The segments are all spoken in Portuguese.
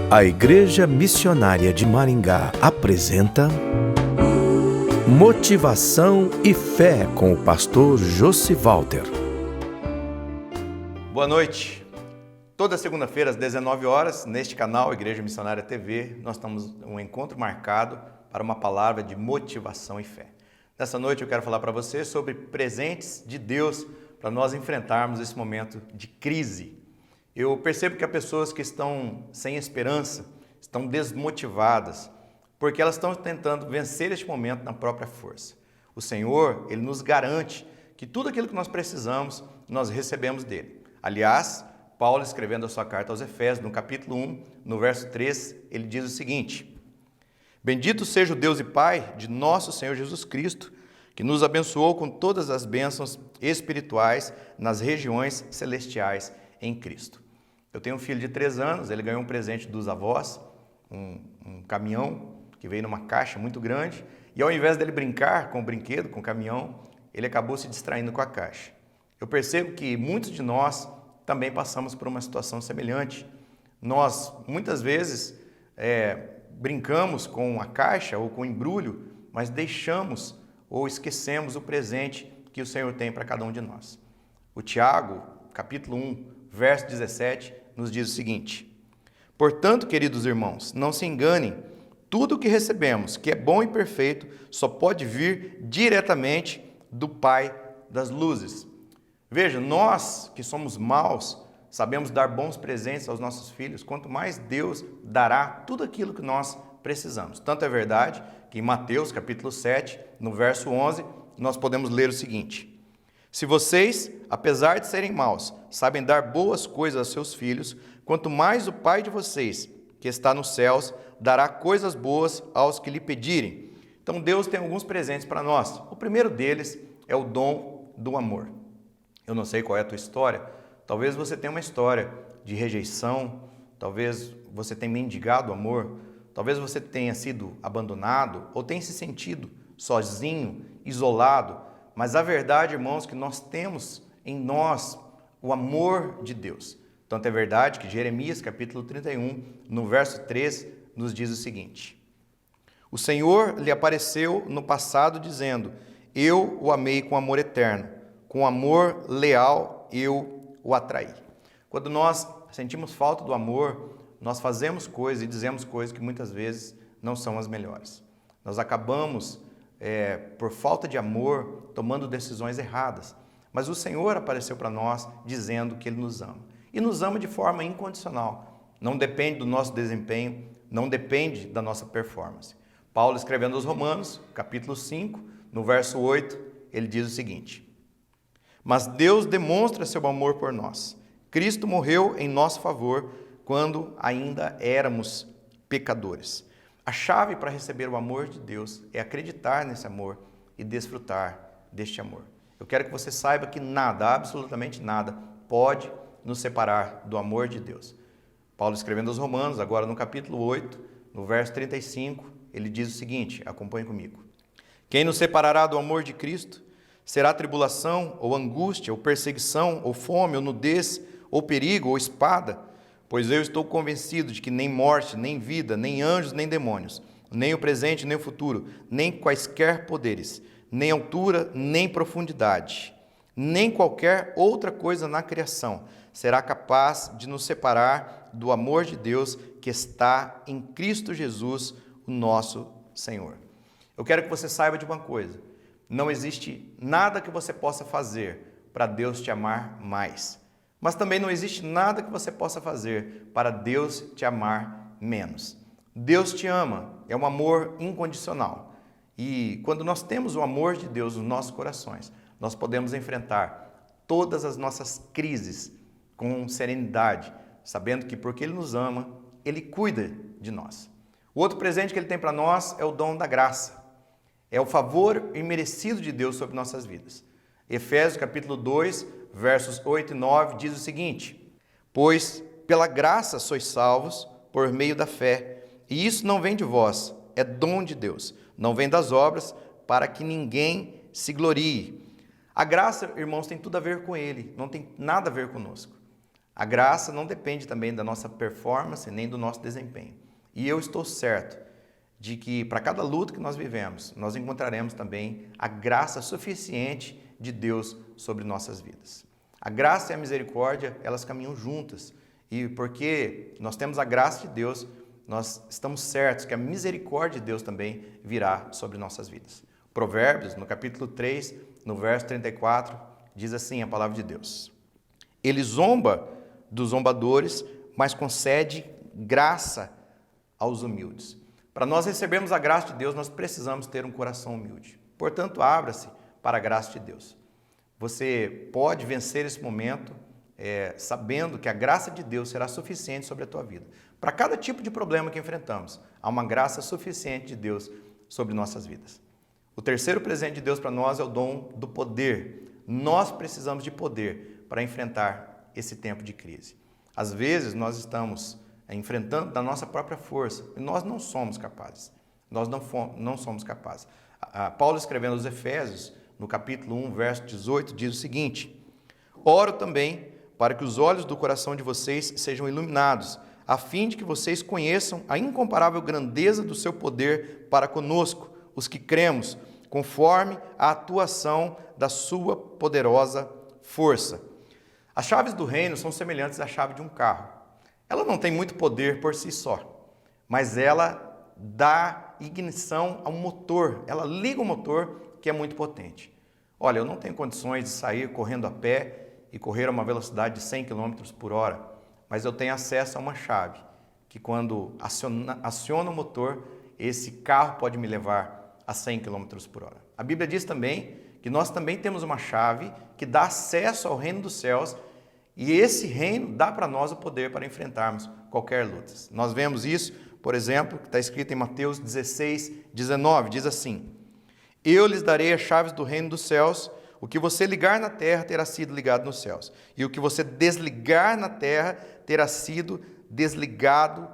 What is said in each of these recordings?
A Igreja Missionária de Maringá apresenta Motivação e Fé com o pastor Josi Walter. Boa noite. Toda segunda-feira às 19 horas, neste canal Igreja Missionária TV, nós temos um encontro marcado para uma palavra de motivação e fé. Nessa noite eu quero falar para você sobre presentes de Deus para nós enfrentarmos esse momento de crise. Eu percebo que há pessoas que estão sem esperança, estão desmotivadas, porque elas estão tentando vencer este momento na própria força. O Senhor, Ele nos garante que tudo aquilo que nós precisamos, nós recebemos dEle. Aliás, Paulo, escrevendo a sua carta aos Efésios, no capítulo 1, no verso 3, ele diz o seguinte: Bendito seja o Deus e Pai de nosso Senhor Jesus Cristo, que nos abençoou com todas as bênçãos espirituais nas regiões celestiais em Cristo. Eu tenho um filho de 3 anos, ele ganhou um presente dos avós, um caminhão que veio numa caixa muito grande, e ao invés dele brincar com o brinquedo, com o caminhão, ele acabou se distraindo com a caixa. Eu percebo que muitos de nós também passamos por uma situação semelhante. Nós, muitas vezes, brincamos com a caixa ou com o embrulho, mas deixamos ou esquecemos o presente que o Senhor tem para cada um de nós. O Tiago, capítulo 1, verso 17, nos diz o seguinte: Portanto, queridos irmãos, não se enganem, tudo o que recebemos, que é bom e perfeito, só pode vir diretamente do Pai das luzes. Veja, nós que somos maus, sabemos dar bons presentes aos nossos filhos, quanto mais Deus dará tudo aquilo que nós precisamos. Tanto é verdade que em Mateus, capítulo 7, no verso 11, nós podemos ler o seguinte: Se vocês, apesar de serem maus, sabem dar boas coisas aos seus filhos, quanto mais o Pai de vocês, que está nos céus, dará coisas boas aos que lhe pedirem. Então Deus tem alguns presentes para nós. O primeiro deles é o dom do amor. Eu não sei qual é a tua história. Talvez você tenha uma história de rejeição, talvez você tenha mendigado amor, talvez você tenha sido abandonado ou tenha se sentido sozinho, isolado. Mas a verdade, irmãos, que nós temos em nós o amor de Deus. Tanto é verdade que Jeremias, capítulo 31, no verso 3, nos diz o seguinte: O Senhor lhe apareceu no passado dizendo: Eu o amei com amor eterno, com amor leal eu o atraí. Quando nós sentimos falta do amor, nós fazemos coisas e dizemos coisas que muitas vezes não são as melhores. Nós acabamos por falta de amor, tomando decisões erradas. Mas o Senhor apareceu para nós dizendo que Ele nos ama. E nos ama de forma incondicional. Não depende do nosso desempenho, não depende da nossa performance. Paulo, escrevendo aos Romanos, capítulo 5, no verso 8, ele diz o seguinte: Mas Deus demonstra seu amor por nós. Cristo morreu em nosso favor quando ainda éramos pecadores. A chave para receber o amor de Deus é acreditar nesse amor e desfrutar deste amor. Eu quero que você saiba que nada, absolutamente nada, pode nos separar do amor de Deus. Paulo, escrevendo aos Romanos, agora no capítulo 8, no verso 35, ele diz o seguinte, acompanhe comigo: Quem nos separará do amor de Cristo? Será tribulação, ou angústia, ou perseguição, ou fome, ou nudez, ou perigo, ou espada? Pois eu estou convencido de que nem morte, nem vida, nem anjos, nem demônios, nem o presente, nem o futuro, nem quaisquer poderes, nem altura, nem profundidade, nem qualquer outra coisa na criação será capaz de nos separar do amor de Deus que está em Cristo Jesus, o nosso Senhor. Eu quero que você saiba de uma coisa: não existe nada que você possa fazer para Deus te amar mais. Mas também não existe nada que você possa fazer para Deus te amar menos. Deus te ama, é um amor incondicional. E quando nós temos o amor de Deus nos nossos corações, nós podemos enfrentar todas as nossas crises com serenidade, sabendo que porque Ele nos ama, Ele cuida de nós. O outro presente que Ele tem para nós é o dom da graça. É o favor imerecido de Deus sobre nossas vidas. Efésios capítulo 2, versos 8 e 9, diz o seguinte: Pois pela graça sois salvos por meio da fé, e isso não vem de vós, é dom de Deus, não vem das obras, para que ninguém se glorie. A graça, irmãos, tem tudo a ver com Ele, não tem nada a ver conosco. A graça não depende também da nossa performance nem do nosso desempenho. E eu estou certo de que para cada luta que nós vivemos, nós encontraremos também a graça suficiente de Deus sobre nossas vidas. A graça e a misericórdia, elas caminham juntas. E porque nós temos a graça de Deus, nós estamos certos que a misericórdia de Deus também virá sobre nossas vidas. Provérbios, no capítulo 3, no verso 34, diz assim a palavra de Deus: Ele zomba dos zombadores, mas concede graça aos humildes. Para nós recebermos a graça de Deus, nós precisamos ter um coração humilde. Portanto, abra-se para a graça de Deus. Você pode vencer esse momento sabendo que a graça de Deus será suficiente sobre a tua vida. Para cada tipo de problema que enfrentamos, há uma graça suficiente de Deus sobre nossas vidas. O terceiro presente de Deus para nós é o dom do poder. Nós precisamos de poder para enfrentar esse tempo de crise. Às vezes nós estamos enfrentando da nossa própria força e nós não somos capazes. Nós não somos capazes. Paulo, escrevendo aos Efésios, no capítulo 1, verso 18, diz o seguinte: Oro também para que os olhos do coração de vocês sejam iluminados, a fim de que vocês conheçam a incomparável grandeza do seu poder para conosco, os que cremos, conforme a atuação da sua poderosa força. As chaves do reino são semelhantes à chave de um carro. Ela não tem muito poder por si só, mas ela dá ignição ao motor, ela liga o motor, que é muito potente. Olha, eu não tenho condições de sair correndo a pé e correr a uma velocidade de 100 km por hora, mas eu tenho acesso a uma chave, que quando aciona o motor, esse carro pode me levar a 100 km por hora. A Bíblia diz também que nós também temos uma chave que dá acesso ao reino dos céus, e esse reino dá para nós o poder para enfrentarmos qualquer luta. Nós vemos isso, por exemplo, que está escrito em Mateus 16, 19, diz assim: Eu lhes darei as chaves do reino dos céus, o que você ligar na terra terá sido ligado nos céus, e o que você desligar na terra terá sido desligado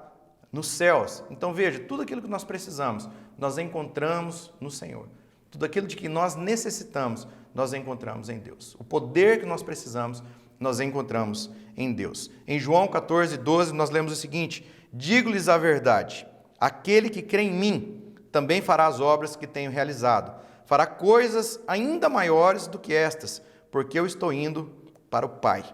nos céus. Então veja, tudo aquilo que nós precisamos, nós encontramos no Senhor. Tudo aquilo de que nós necessitamos, nós encontramos em Deus. O poder que nós precisamos, nós encontramos em Deus. Em João 14, 12, nós lemos o seguinte: Digo-lhes a verdade, aquele que crê em mim também fará as obras que tenho realizado. Fará coisas ainda maiores do que estas, porque eu estou indo para o Pai.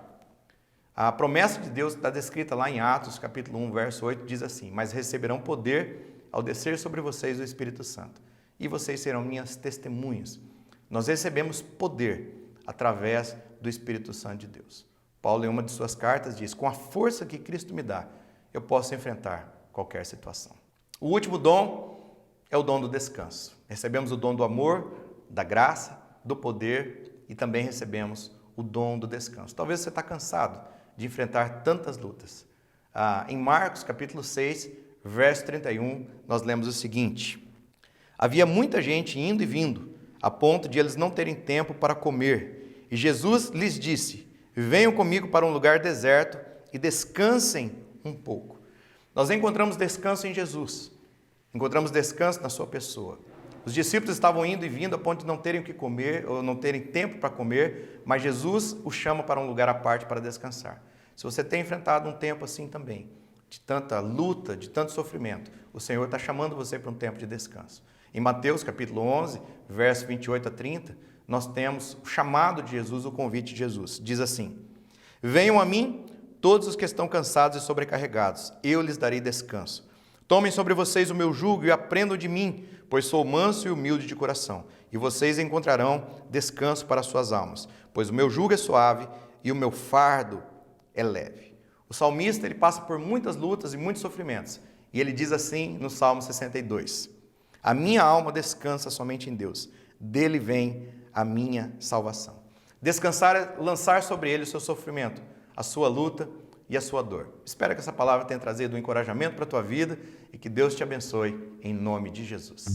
A promessa de Deus está descrita lá em Atos, capítulo 1, verso 8, diz assim: Mas receberão poder ao descer sobre vocês o Espírito Santo, e vocês serão minhas testemunhas. Nós recebemos poder através do Espírito Santo de Deus. Paulo, em uma de suas cartas, diz: Com a força que Cristo me dá, eu posso enfrentar qualquer situação. O último dom é o dom do descanso. Recebemos o dom do amor, da graça, do poder e também recebemos o dom do descanso. Talvez você está cansado de enfrentar tantas lutas. Em Marcos, capítulo 6, verso 31, nós lemos o seguinte: Havia muita gente indo e vindo, a ponto de eles não terem tempo para comer. E Jesus lhes disse: Venham comigo para um lugar deserto e descansem um pouco. Nós encontramos descanso em Jesus. Encontramos descanso na sua pessoa. Os discípulos estavam indo e vindo a ponto de não terem o que comer, ou não terem tempo para comer, mas Jesus os chama para um lugar à parte para descansar. Se você tem enfrentado um tempo assim também, de tanta luta, de tanto sofrimento, o Senhor está chamando você para um tempo de descanso. Em Mateus capítulo 11, verso 28 a 30, nós temos o chamado de Jesus, o convite de Jesus. Diz assim: Venham a mim todos os que estão cansados e sobrecarregados, eu lhes darei descanso. Tomem sobre vocês o meu jugo e aprendam de mim, pois sou manso e humilde de coração, e vocês encontrarão descanso para as suas almas, pois o meu jugo é suave e o meu fardo é leve. O salmista, ele passa por muitas lutas e muitos sofrimentos, e ele diz assim no Salmo 62: A minha alma descansa somente em Deus, dele vem a minha salvação. Descansar é lançar sobre ele o seu sofrimento, a sua luta e a sua dor. Espero que essa palavra tenha trazido um encorajamento para a tua vida e que Deus te abençoe em nome de Jesus.